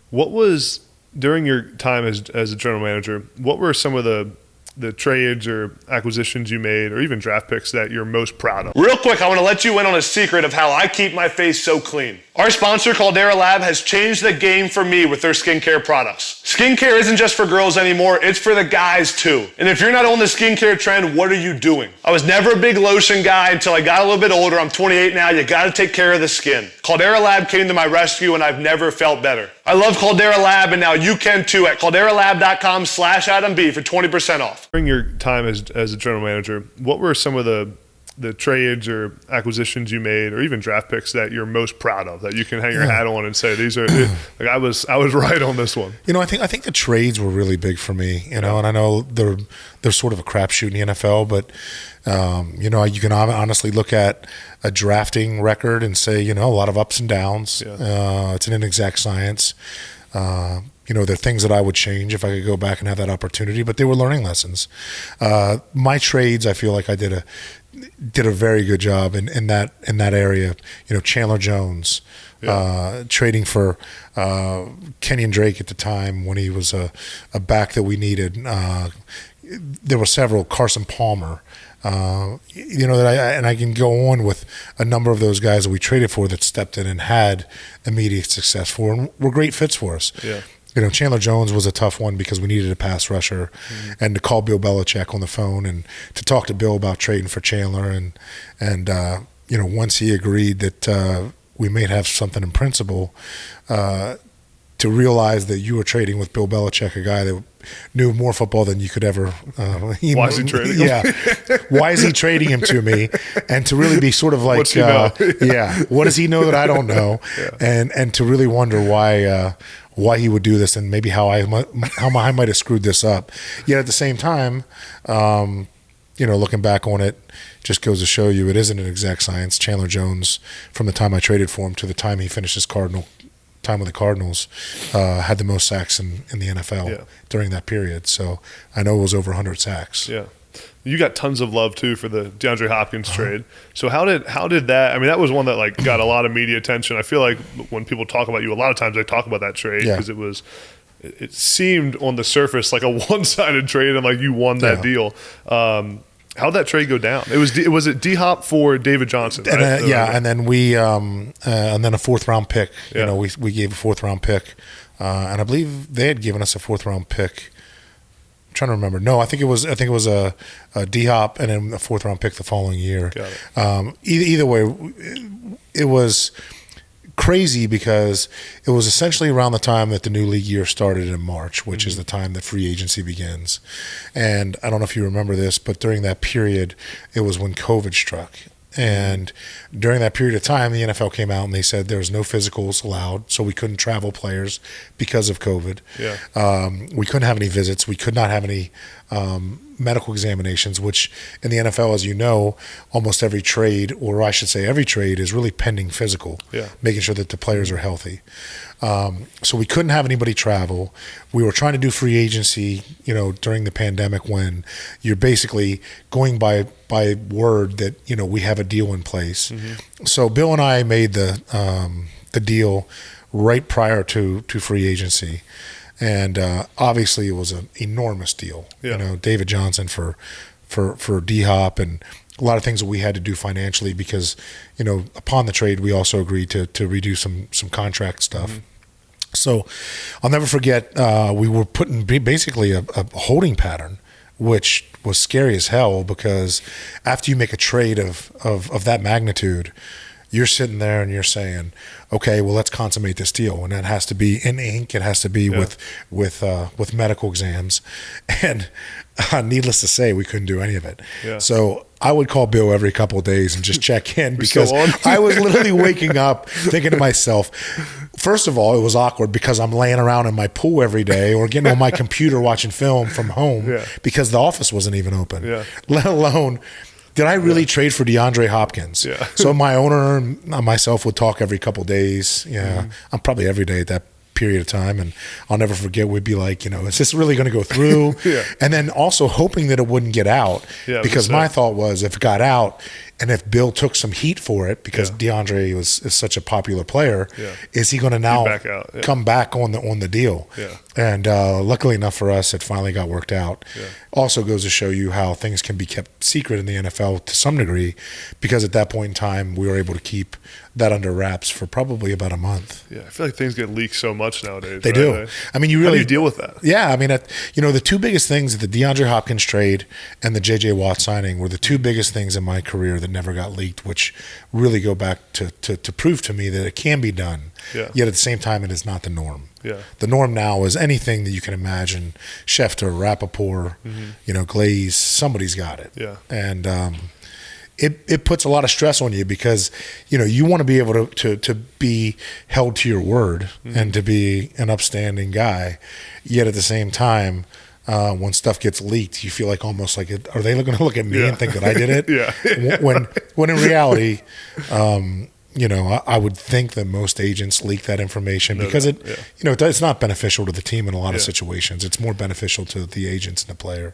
What was, during your time as a general manager, what were some of the trades or acquisitions you made, or even draft picks, that you're most proud of? Real quick, I want to let you in on a secret of how I keep my face so clean. Our sponsor, Caldera Lab, has changed the game for me with their skincare products. Skincare isn't just for girls anymore, it's for the guys too. And if you're not on the skincare trend, what are you doing? I was never a big lotion guy until I got a little bit older. I'm 28 now. You gotta take care of the skin. Caldera Lab came to my rescue and I've never felt better. I love Caldera Lab, and now you can too at calderalab.com/Adam B for 20% off. During your time as a general manager, what were some of the trades or acquisitions you made, or even draft picks, that you're most proud of, that you can hang your hat on and say, these are like, I was right on this one? I think the trades were really big for me, and I know they're sort of a crapshoot in the NFL, but you can honestly look at a drafting record and say, a lot of ups and downs. It's an inexact science. There are things that I would change if I could go back and have that opportunity, but they were learning lessons. My trades, I feel like I did a very good job in that area. Chandler Jones, trading for Kenyon Drake at the time when he was a back that we needed. There were several. Carson Palmer. I can go on with a number of those guys that we traded for that stepped in and had immediate success for, and were great fits for us. Yeah. Chandler Jones was a tough one because we needed a pass rusher, and to call Bill Belichick on the phone and to talk to Bill about trading for Chandler, and once he agreed that we may have something in principle, to realize that you were trading with Bill Belichick, a guy that knew more football than you could ever. Why is he trading him? Yeah. Why is he trading him to me? And to really be sort of like, what does he know that I don't know? Yeah. And to really wonder why he would do this, and maybe how I might have screwed this up. Yet at the same time, looking back on it, just goes to show you it isn't an exact science. Chandler Jones, from the time I traded for him to the time he finished his time with the Cardinals, had the most sacks in the NFL during that period. So I know it was over 100 sacks. Yeah. You got tons of love too for the DeAndre Hopkins trade. So how did that? I mean, that was one that got a lot of media attention. I feel like when people talk about you, a lot of times they talk about that trade because it seemed on the surface like a one-sided trade, and you won that deal. How'd that trade go down? Was it D-Hop for David Johnson? Right? And then we and then a 4th round pick. We gave a 4th round pick, and I believe they had given us a 4th round pick. I'm trying to remember. No, I think it was a D-Hop and then a 4th round pick the following year. Got it. Either way, it was crazy because it was essentially around the time that the new league year started in March, which is the time that free agency begins. And I don't know if you remember this, but during that period, it was when COVID struck. And during that period of time, the NFL came out and they said there was no physicals allowed, so we couldn't travel players because of COVID. Yeah. We couldn't have any visits. We could not have any medical examinations, which in the NFL, as you know, almost every trade, or I should say every trade, is really pending physical, making sure that the players are healthy. So we couldn't have anybody travel. We were trying to do free agency, during the pandemic, when you're basically going by word that, we have a deal in place. Mm-hmm. So Bill and I made the deal right prior to free agency. And obviously it was an enormous deal. Yeah. David Johnson for D-Hop, and a lot of things that we had to do financially because, upon the trade, we also agreed to redo some contract stuff. Mm-hmm. So I'll never forget, we were put in basically a holding pattern, which was scary as hell, because after you make a trade of that magnitude, you're sitting there and you're saying, okay, well, let's consummate this deal. And that has to be in ink. It has to be with medical exams. And needless to say, we couldn't do any of it. Yeah. So I would call Bill every couple of days and just check in because I was literally waking up thinking to myself, first of all, it was awkward because I'm laying around in my pool every day or getting on my computer watching film from home because the office wasn't even open, let alone did I really trade for DeAndre Hopkins? Yeah. So my owner and myself would talk every couple of days. I'm probably every day at that period of time, and I'll never forget. We'd be like, is this really going to go through? And then also hoping that it wouldn't get out, because my thought was if it got out, And if Bill took some heat for it because DeAndre is such a popular player, is he going to now come back on the deal? Yeah. And luckily enough for us, it finally got worked out. Yeah. Also goes to show you how things can be kept secret in the NFL to some degree, because at that point in time, we were able to keep that under wraps for probably about a month. Yeah, I feel like things get leaked so much nowadays. They do. I mean, how do you deal with that? Yeah, I mean, the two biggest things, the DeAndre Hopkins trade and the J.J. Watt signing, were the two biggest things in my career that never got leaked, which really go back to prove to me that it can be done. Yeah. Yet at the same time, it is not the norm. Yeah. The norm now is anything that you can imagine, Schefter, Rappaport, Glaze, somebody's got it. Yeah. And it puts a lot of stress on you because, you want to be able to be held to your word and to be an upstanding guy. Yet at the same time, when stuff gets leaked, you feel like almost like, are they going to look at me and think that I did it? Yeah. When in reality, I would think that most agents leak that information because it's not beneficial to the team in a lot of situations. It's more beneficial to the agents and the player.